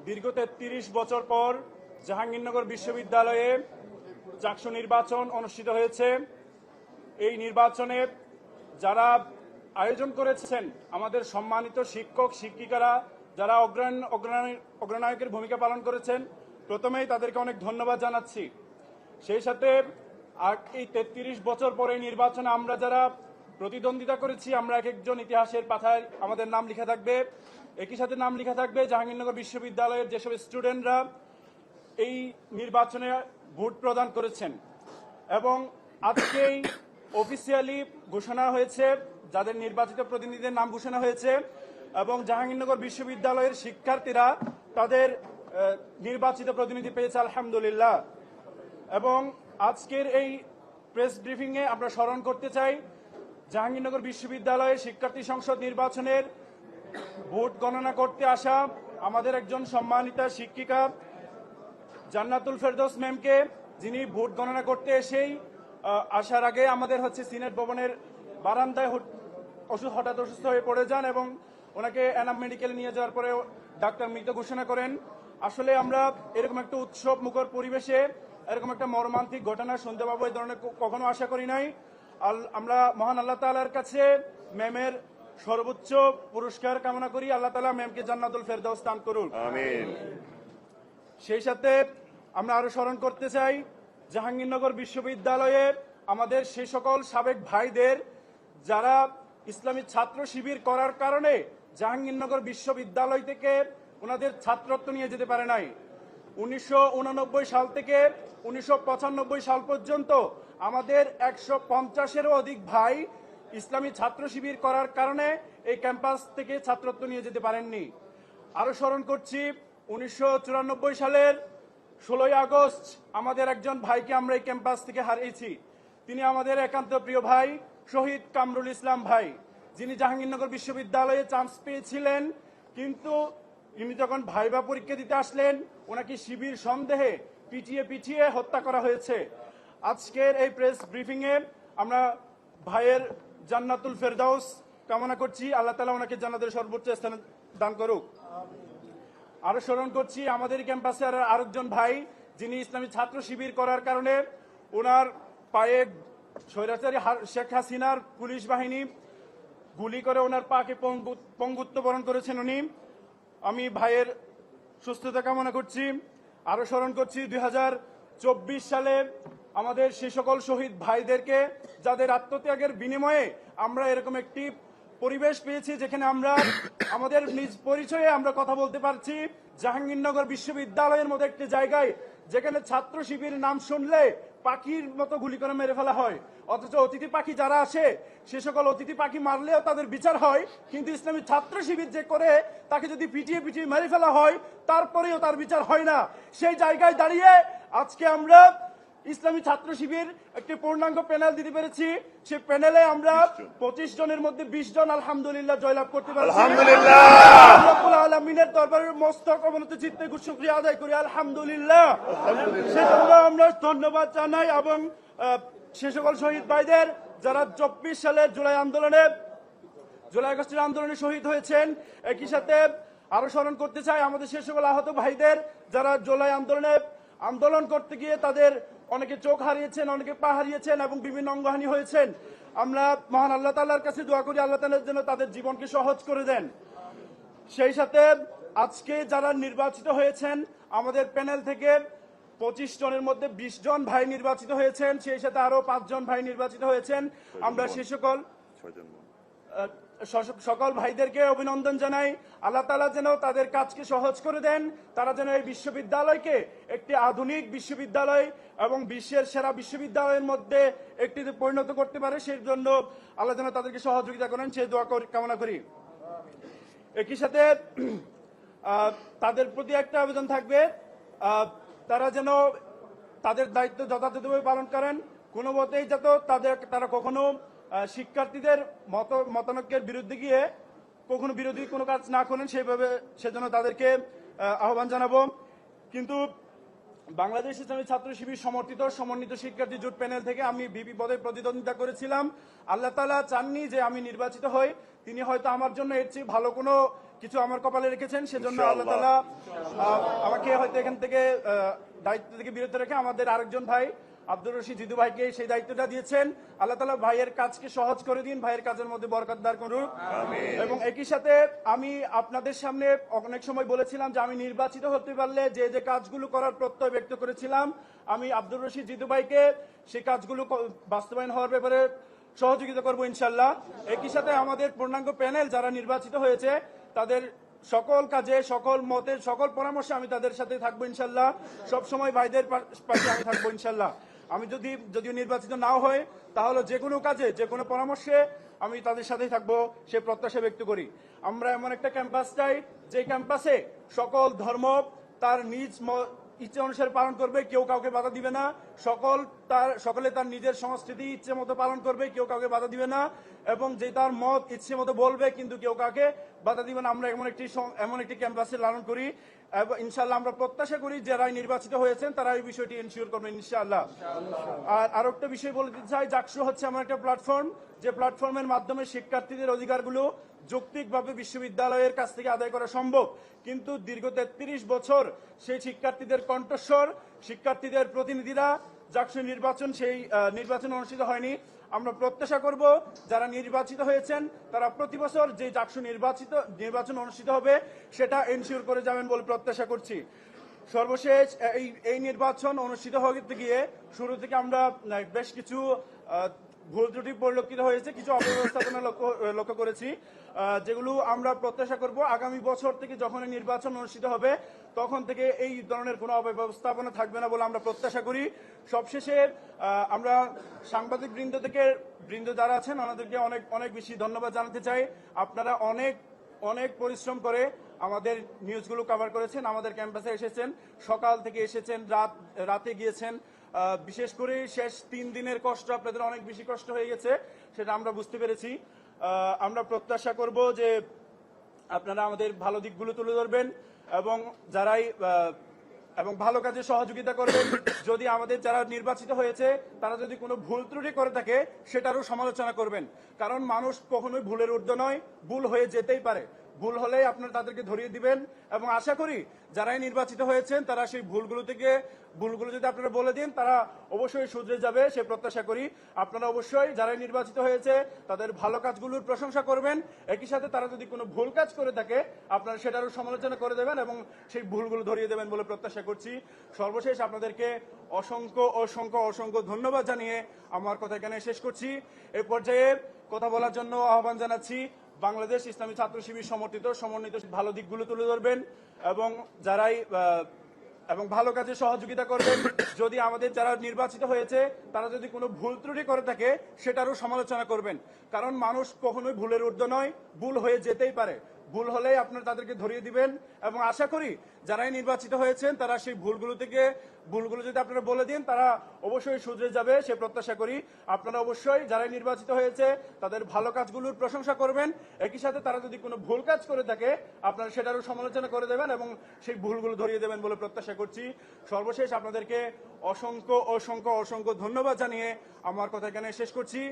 দীর্ঘ ৩৩ বছর পর জাহাঙ্গীরনগর বিশ্ববিদ্যালয়ে চাকসু নির্বাচন অনুষ্ঠিত হয়েছে। এই নির্বাচনে যারা আয়োজন করেছেন আমাদের সম্মানিত শিক্ষক শিক্ষিকারা, যারা অগ্রনায়কের ভূমিকা পালন করেছেন, প্রথমেই তাদেরকে অনেক ধন্যবাদ জানাচ্ছি। সেই সাথে এই ৩৩ বছর পরে নির্বাচনে আমরা যারা প্রতিদ্বন্দ্বিতা করেছি, আমরা এক একজন ইতিহাসের পাতায় আমাদের নাম লেখা থাকবে। একই সাথে নাম লেখা থাকবে জাহাঙ্গীরনগর বিশ্ববিদ্যালয়ের যেসব স্টুডেন্টরা এই নির্বাচনে ভোট প্রদান করেছেন। এবং আজকেই অফিসিয়ালি ঘোষণা হয়েছে যাদের নির্বাচিত প্রতিনিধিদের নাম ঘোষণা হয়েছে, এবং জাহাঙ্গীরনগর বিশ্ববিদ্যালয়ের শিক্ষার্থীরা তাদের নির্বাচিত প্রতিনিধি পেয়েছে, আলহামদুলিল্লাহ। এবং আজকের এই প্রেস ব্রিফিংয়ে আমরা স্মরণ করতে চাই জাহাঙ্গীরনগর বিশ্ববিদ্যালয়ের শিক্ষার্থী সংসদ নির্বাচনের ভোট গণনা করতে আসা আমাদের একজন সম্মানিতা শিক্ষিকা জান্নাতুল ফেরদৌস ম্যামকে, যিনি ভোট গণনা করতে এসেই আসার আগে আমাদের সিনেট ভবনের বারান্দায় হঠাৎ অসুস্থ হয়ে পড়ে যান এবং ওনাকে এনাম মেডিকেলে নিয়ে যাওয়ার পরে ডাক্তার মৃত ঘোষণা করেন। আসলে আমরা এরকম একটা উৎসব মুখর পরিবেশে এরকম একটা মর্মান্তিক ঘটনা শুনতে পাবো, এই ধরনের কখনো আশা করি নাই। আমরা মহান আল্লাহ তাআলার কাছে ম্যামের সর্বোচ্চ পুরস্কার কামনা করি। আল্লাহ তাআলা ম্যামকে জান্নাতুল ফেরদৌস দান করুন, আমিন। সেই সাথে আমরা আরো স্মরণ করতে চাই জাহাঙ্গীরনগর বিশ্ববিদ্যালয়ে আমাদের সেই সকল সাবেক ভাইদের যারা ইসলামী ছাত্র শিবির করার কারণে জাহাঙ্গীরনগর বিশ্ববিদ্যালয় থেকে ওনাদের ছাত্রত্ব নিয়ে যেতে পারে নাই। 1989 সাল থেকে 1995 সাল পর্যন্ত আমাদের 150-এরও অধিক ভাই ইসলামী ছাত্র শিবির করার কারণে এই ক্যাম্পাস থেকে ছাত্রত্ব নিয়ে যেতে পারেননি। আরো স্মরণ করছি 1994 সালের 16 আগস্ট আমাদের একজন ভাইকে আমরা এই ক্যাম্পাস থেকে হারিয়েছি। তিনি আমাদের একান্ত প্রিয় ভাই শহীদ কামরুল ইসলাম ভাই, যিনি জাহাঙ্গীরনগর বিশ্ববিদ্যালয়ে চান্স পেয়েছিলেন, কিন্তু তিনি যখন ভাইবা পরীক্ষা দিতে আসলেন ওনাকে শিবির সন্দেহে পিটিয়ে হত্যা করা হয়েছে। আজকের এই প্রেস ব্রিফিং এ আমরা ভাইয়ের জান্নাতুল ফেরদৌস কামনা করছি, আল্লাহ তাআলা ওনাকে জান্নাতের সর্বোচ্চ স্থান দান করুক। আরো স্মরণ করছি আমাদের ক্যাম্পাসে আরেকজন ভাই যিনি ইসলামী ছাত্র শিবির করার কারণে ওনার পায়ে স্বৈরাচারী শেখ হাসিনার পুলিশ বাহিনী গুলি করে ওনার পাকে পঙ্গুত্ব বরণ করেছেন উনি। আমি ভাইয়ের সুস্থতা কামনা করছি। আরো স্মরণ করছি 2024 সালে আমাদের সেই সকল শহীদ ভাইদেরকে যাদের আত্মত্যাগের বিনিময়ে আমরা এরকম একটি পরিবেশ পেয়েছি যেখানে আমরা আমাদের নিজ পরিচয়ে আমরা কথা বলতে পারছি। জাহাঙ্গীরনগর বিশ্ববিদ্যালয়ের মতো একটি জায়গায় যেখানে ছাত্র শিবির নাম শুনলে পাখির মতো গুলি করে মেরে ফেলা হয়, অথচ অতিথি পাখি যারা আসে সে সকল অতিথি পাখি মারলেও তাদের বিচার হয়, কিন্তু ইসলামী ছাত্র শিবির যে করে তাকে যদি পিটিয়ে মেরে ফেলা হয় তারপরেও তার বিচার হয় না। সেই জায়গায় দাঁড়িয়ে আজকে আমরা ইসলামী ছাত্র শিবির একটি পূর্ণাঙ্গ প্যানেল দিতে পেরেছি। সেই প্যানেলে আমরা 25 জনের মধ্যে 20 জন আলহামদুলিল্লাহ জয়লাভ করতে পারছি। আলহামদুলিল্লাহ, রব্বুল আলামিনের দরবারে মস্তক অবনত চিত্তে শুকরিয়া আদায় করি, আলহামদুলিল্লাহ। সেজন্য আমরা ধন্যবাদ জানাই এবং সে সকল শহীদ ভাইদের যারা 24 সালের জুলাই আগস্টের আন্দোলনে শহীদ হয়েছেন। একই সাথে আরো স্মরণ করতে চাই আমাদের সে সকল আহত ভাইদের যারা জুলাই আন্দোলন করতে গিয়ে তাদের অনেকে চোখ হারিয়েছেন, অনেকে পা হারিয়েছেন এবং বিভিন্ন অঙ্গহানি হয়েছেন। আমরা মহান আল্লাহ তাআলার কাছে দোয়া করি আল্লাহ তাআলা যেন তাদের জীবনকে সহজ করে দেন। সেই সাথে আজকে যারা নির্বাচিত হয়েছেন আমাদের প্যানেল থেকে 25 জনের মধ্যে 20 জন ভাই নির্বাচিত হয়েছেন, সেই সাথে আরো 5 জন ভাই নির্বাচিত হয়েছেন। আমরা সেই সকল ভাইদেরকে অভিনন্দন জানাই। আল্লাহ তাআলা যেন তাদের কাজকে সহজ করে দেন, তারা যেন এই বিশ্ববিদ্যালয়কে একটি আধুনিক বিশ্ববিদ্যালয় এবং বিশ্বের সেরা বিশ্ববিদ্যালয়ের মধ্যে একটিতে পরিণত করতে পারে, সেই জন্য আল্লাহ যেন তাদেরকে সহযোগিতা করেন সেই দোয়া কামনা করি। একই সাথে তাদের প্রতি একটা আবেদন থাকবে, তারা যেন তাদের দায়িত্ব যথাযথভাবে পালন করেন, কোনো মতেই যাতে তারা কখনো শিক্ষার্থীদের মতানৈক্যের বিরুদ্ধে গিয়ে কখনো বিরোধী কোনো কাজ না করেন, সেজন্য তাদেরকে আহ্বান জানাবো। কিন্তু বাংলাদেশ ইসলামী ছাত্র শিবির সমন্বিত শিক্ষার্থী জোট প্যানেল থেকে আমি ভিপি পদে প্রতিদ্বন্দ্বিতা করেছিলাম। আল্লাহ তাআলা চাননি যে আমি নির্বাচিত হই, তিনি হয়তো আমার জন্য এর চেয়ে ভালো কোনো কিছু আমার কপালে রেখেছেন, সেজন্য আল্লাহ তাআলা আমাকে হয়তো এখান থেকে দায়িত্ব থেকে বিরত রেখে আমাদের আরেকজন ভাই আব্দুর রশিদ জিদু ভাইকে সেই দায়িত্বটা দিয়েছেন। আল্লাহ তাআলা ভাইয়ের কাজকে সহজ করে দিন, ভাইয়ের কাজের মধ্যে বরকত দান করুন। এবং একই সাথে আমি আপনাদের সামনে অনেক সময় বলেছিলাম যে আমি নির্বাচিত হতে পারলে যে যে কাজগুলো করার প্রত্যয় ব্যক্ত করেছিলাম, আমি আব্দুর রশিদ জিদু ভাইকে সেই কাজগুলো বাস্তবায়ন হওয়ার ব্যাপারে সহযোগিতা করবো ইনশাল্লাহ। একই সাথে আমাদের পূর্ণাঙ্গ প্যানেল যারা নির্বাচিত হয়েছে তাদের সকল কাজে, সকল মতের, সকল পরামর্শে আমি তাদের সাথে থাকবো ইনশাল্লাহ। সবসময় ভাইদের পাশে আমি থাকবো ইনশাল্লাহ। আমি যদিও নির্বাচিত নাও হয়, তাহলে যে কোনো কাজে, যে কোনো পরামর্শে আমি তাদের সাথেই থাকবো সে প্রত্যাশা ব্যক্ত করি। আমরা এমন একটা ক্যাম্পাস চাই যে ক্যাম্পাসে সকল ধর্ম তার নিজ ইচ্ছে অনুসারে পালন করবে, কেউ কাউকে বাধা দিবে না। সকলে তার নিজের সংস্কৃতি ইচ্ছে মতো পালন করবে, কেউ কাউকে বাধা দিবে না। এবং যে তার মত ইচ্ছে মতো বলবে, কিন্তু কেউ কাউকে বাধা দিবে না। আমরা এমন একটি ক্যাম্পাসে লালন করি এবং ইনশাআল্লাহ আমরা প্রত্যাশা করি যারা নির্বাচিত হয়েছেন তারা এই বিষয়টি এনশিওর করবেন ইনশাআল্লাহ। আর আরেকটা বিষয় বলে দিতে চাই, জাকসু হচ্ছে এমন একটা প্ল্যাটফর্ম যে প্ল্যাটফর্মের মাধ্যমে শিক্ষার্থীদের অধিকারগুলো যৌক্তিকভাবে বিশ্ববিদ্যালয়ের কাছ থেকে আদায় করা সম্ভব। কিন্তু দীর্ঘ 33 বছর সেই শিক্ষার্থীদের কণ্ঠস্বর, শিক্ষার্থীদের প্রতিনিধিরা জাকসু সেই নির্বাচন অনুষ্ঠিত হয়নি। আমরা প্রত্যাশা করব যারা নির্বাচিত হয়েছেন তারা প্রতি বছর যে জাকসু নির্বাচন অনুষ্ঠিত হবে সেটা এনশিওর করে যাবেন বলে প্রত্যাশা করছি। সর্বশেষ এই নির্বাচন অনুষ্ঠিত হতে গিয়ে শুরু থেকে আমরা বেশ কিছু ভুল ত্রুটি পরিলক্ষিত হয়েছে, কিছু অব্যবস্থাপনা লক্ষ্য করেছি, যেগুলো আমরা প্রত্যাশা করব আগামী বছর থেকে যখন নির্বাচন অনুষ্ঠিত হবে তখন থেকে এই ধরনের কোনো অব্যবস্থাপনা থাকবে না বলে আমরা প্রত্যাশা করি। সবশেষে আমরা সাংবাদিক বৃন্দ যারা আছেন ওনাদেরকে অনেক অনেক বেশি ধন্যবাদ জানাতে চাই। আপনারা অনেক পরিশ্রম করে আমাদের নিউজগুলো কভার করেছেন, আমাদের ক্যাম্পাসে এসেছেন, সকাল থেকে এসেছেন, রাতে গিয়েছেন। বিশেষ করে শেষ 3 দিনের কষ্ট আপনাদের অনেক বেশি কষ্ট হয়ে গেছে, সেটা আমরা বুঝতে পেরেছি। আমরা প্রত্যাশা করব যে আপনারা আমাদের ভালো দিকগুলো তুলে ধরবেন এবং ভালো কাজে সহযোগিতা করবেন। যদি আমাদের যারা নির্বাচিত হয়েছে তারা যদি কোনো ভুল ত্রুটি করে থাকে সেটারও সমালোচনা করবেন, কারণ মানুষ কখনোই ভুলের ঊর্ধ্বে নয়, ভুল হয়ে যেতেই পারে। ভুল হলেই আপনারা তাদেরকে ধরিয়ে দিবেন এবং আশা করি যারাই নির্বাচিত হয়েছেন তারা সেই ভুলগুলো যদি আপনারা বলে দিন তারা অবশ্যই শুধরে যাবে সে প্রত্যাশা করি। আপনারা অবশ্যই যারাই নির্বাচিত হয়েছে তাদের ভালো কাজগুলোর প্রশংসা করবেন, একই সাথে তারা যদি কোনো ভুল কাজ করে থাকে আপনারা সেটারও সমালোচনা করে দেবেন এবং সেই ভুলগুলো ধরিয়ে দেবেন বলে প্রত্যাশা করছি। সর্বশেষ আপনাদেরকে অসংখ্য ধন্যবাদ জানিয়ে আমার কথা এখানে শেষ করছি। এই পর্যায়ে কথা বলার জন্য আহ্বান জানাচ্ছি বাংলাদেশ ইসলামী ছাত্র শিবির সমন্বিত ভালো দিকগুলো তুলে ধরবেন এবং ভালো কাজে সহযোগিতা করবেন। যদি আমাদের যারা নির্বাচিত হয়েছে তারা যদি কোনো ভুল ত্রুটি করে থাকে সেটারও সমালোচনা করবেন, কারণ মানুষ কখনোই ভুলের ঊর্ধ্বে নয়, ভুল হয়ে যেতেই পারে। ভুল হলেই আপনারা তাদেরকে ধরিয়ে দিবেন এবং আশা করি যারাই নির্বাচিত হয়েছেন তারা সেই ভুলগুলো যদি আপনারা বলে দিন তারা অবশ্যই শুধরে যাবে সে প্রত্যাশা করি। আপনারা অবশ্যই যারাই নির্বাচিত হয়েছে তাদের ভালো কাজগুলোর প্রশংসা করবেন, একই সাথে তারা যদি কোনো ভুল কাজ করে থাকে আপনারা সেটারও সমালোচনা করে দেবেন এবং সেই ভুলগুলো ধরিয়ে দেবেন বলে প্রত্যাশা করছি। সর্বশেষ আপনাদেরকে অসংখ্য ধন্যবাদ জানিয়ে আমার কথা এখানে শেষ করছি।